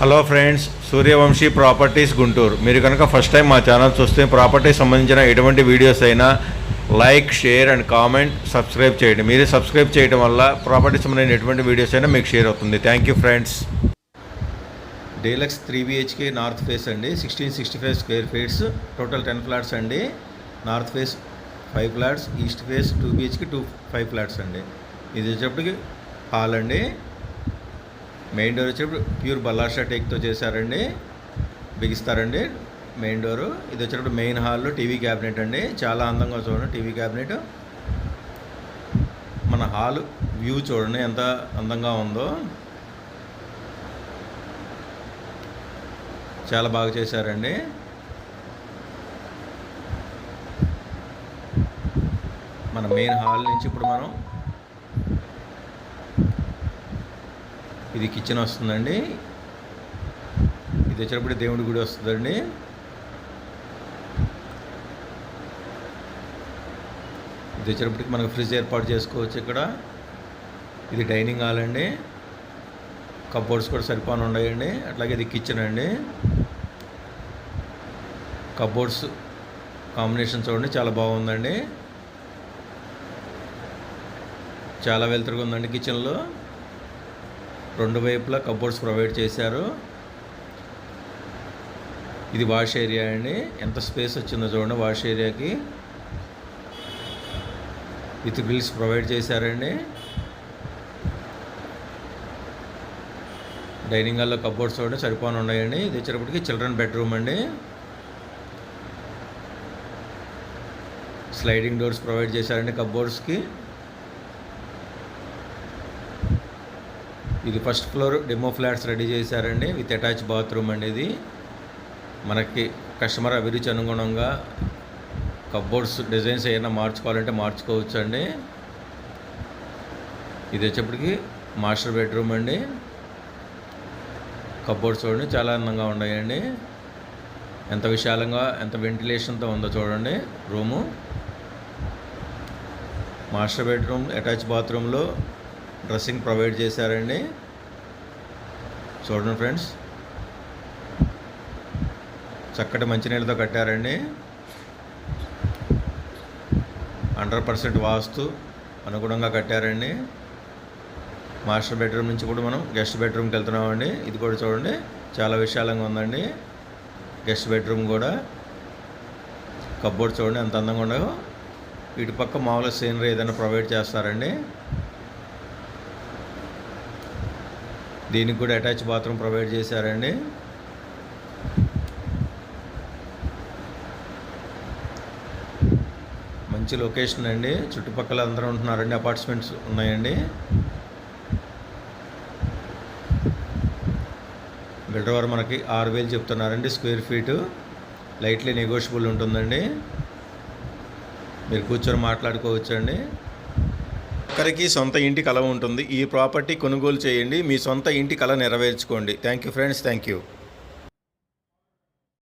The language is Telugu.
Hello friends, Suryavanshi properties Guntur. మీరు కనుక ఫస్ట్ టైం మా ఛానల్ చూస్తే ప్రాపర్టీస్ సంబంధించిన ఎటువంటి వీడియోస్ అయినా like, share and comment, subscribe చేయండి. మీరు సబ్స్క్రైబ్ చేయడం వల్ల ప్రాపర్టీస్ సంబంధించిన ఎటువంటి వీడియోస్ అయినా మీకు షేర్ అవుతుంది. Thank you friends. Deluxe 3 BHK north face అండి, 1665 స్క్వేర్ ఫీట్స్, టోటల్ 10 ఫ్లాట్స్ అండి. North face 5 flats, east face 2 BHK 5 flats అండి. ఇది వచ్చేప్పటికి హాల్ అండి. మెయిన్ డోర్ వచ్చేటప్పుడు ప్యూర్ బల్లాషా టేక్తో చేశారండి, బిగిస్తారండి మెయిన్ డోరు. ఇది వచ్చేటప్పుడు మెయిన్ హాల్లో టీవీ క్యాబినెట్ అండి, చాలా అందంగా చూడండి టీవీ క్యాబినెట్. మన హాల్ వ్యూ చూడండి ఎంత అందంగా ఉందో, చాలా బాగా చేశారండి. మన మెయిన్ హాల్ నుంచి ఇప్పుడు మనం ఇది కిచెన్ వస్తుందండి. ఇది వచ్చేటప్పుడు దేవుడి గుడి వస్తుందండి. ఇది వచ్చేటప్పటికి మనకు ఫ్రిడ్జ్ ఏర్పాటు చేసుకోవచ్చు ఇక్కడ. ఇది డైనింగ్ హాల్ అండి, కబోర్డ్స్ కూడా సరిపోని ఉన్నాయండి. అట్లాగే ఇది కిచెన్ అండి. కబోర్డ్స్ కాంబినేషన్ చూడండి చాలా బాగుందండి, చాలా వెలుతురుగా ఉందండి. కిచెన్లో రెండు వైపులా కబోర్డ్స్ ప్రొవైడ్ చేశారు. ఇది వాష్ ఏరియా అండి, ఎంత స్పేస్ వచ్చిందో చూడండి. వాష్ ఏరియాకి విత్ గ్రిల్స్ ప్రొవైడ్ చేశారండి. డైనింగ్ హాల్లో కబోర్డ్స్ చూడండి సరిపోని ఉన్నాయండి. ఇది వచ్చేటప్పటికి చిల్డ్రన్ బెడ్రూమ్ అండి. స్లైడింగ్ డోర్స్ ప్రొవైడ్ చేశారండి కబోర్డ్స్కి. ఇది first floor demo flats ready చేశారండి, విత్ అటాచ్ బాత్రూమ్ అండి. ఇది మనకి కస్టమర్ అభిరుచి అనుగుణంగా కబోర్డ్స్ డిజైన్స్ ఏమైనా మార్చుకోవాలంటే మార్చుకోవచ్చు అండి. ఇది వచ్చేప్పటికి మాస్టర్ బెడ్రూమ్ అండి. కబోర్డ్స్ చూడండి చాలా అందంగా ఉన్నాయండి, ఎంత విశాలంగా ఎంత వెంటిలేషన్తో ఉందో చూడండి రూము. మాస్టర్ బెడ్రూమ్ అటాచ్ బాత్రూంలో డ్రెస్సింగ్ ప్రొవైడ్ చేశారండి. చూడండి ఫ్రెండ్స్, చక్కటి మంచినీళ్ళతో కట్టారండి. 100% వాస్తు అనుగుణంగా కట్టారండి. మాస్టర్ బెడ్రూమ్ నుంచి కూడా మనం గెస్ట్ బెడ్రూమ్కి వెళ్తున్నామండి. ఇది కూడా చూడండి చాలా విశాలంగా ఉందండి. గెస్ట్ బెడ్రూమ్ కూడా కబోర్డ్ చూడండి ఎంత అందంగా ఉండవు. ఇటు పక్క మామూలుగా సీనరీ ఏదైనా ప్రొవైడ్ చేస్తారండి. దీనికి కూడా అటాచ్ బాత్రూమ్ ప్రొవైడ్ చేశారండి. మంచి లొకేషన్ అండి, చుట్టుపక్కల అందరూ ఉంటున్నారండి, అపార్ట్మెంట్స్ ఉన్నాయండి. బిల్డర్ వారు మనకి 6,000 చెప్తున్నారండి స్క్వేర్ ఫీటు. లైట్లీ నెగోషియబుల్ ఉంటుందండి, మీరు కూర్చొని మాట్లాడుకోవచ్చు అండి. ఒక్కరికి సొంత ఇంటి కల ఉంటుంది. ఈ ప్రాపర్టీ కొనుగోలు చేయండి, మీ సొంత ఇంటి కల నెరవేర్చుకోండి. Thank you friends, thank you.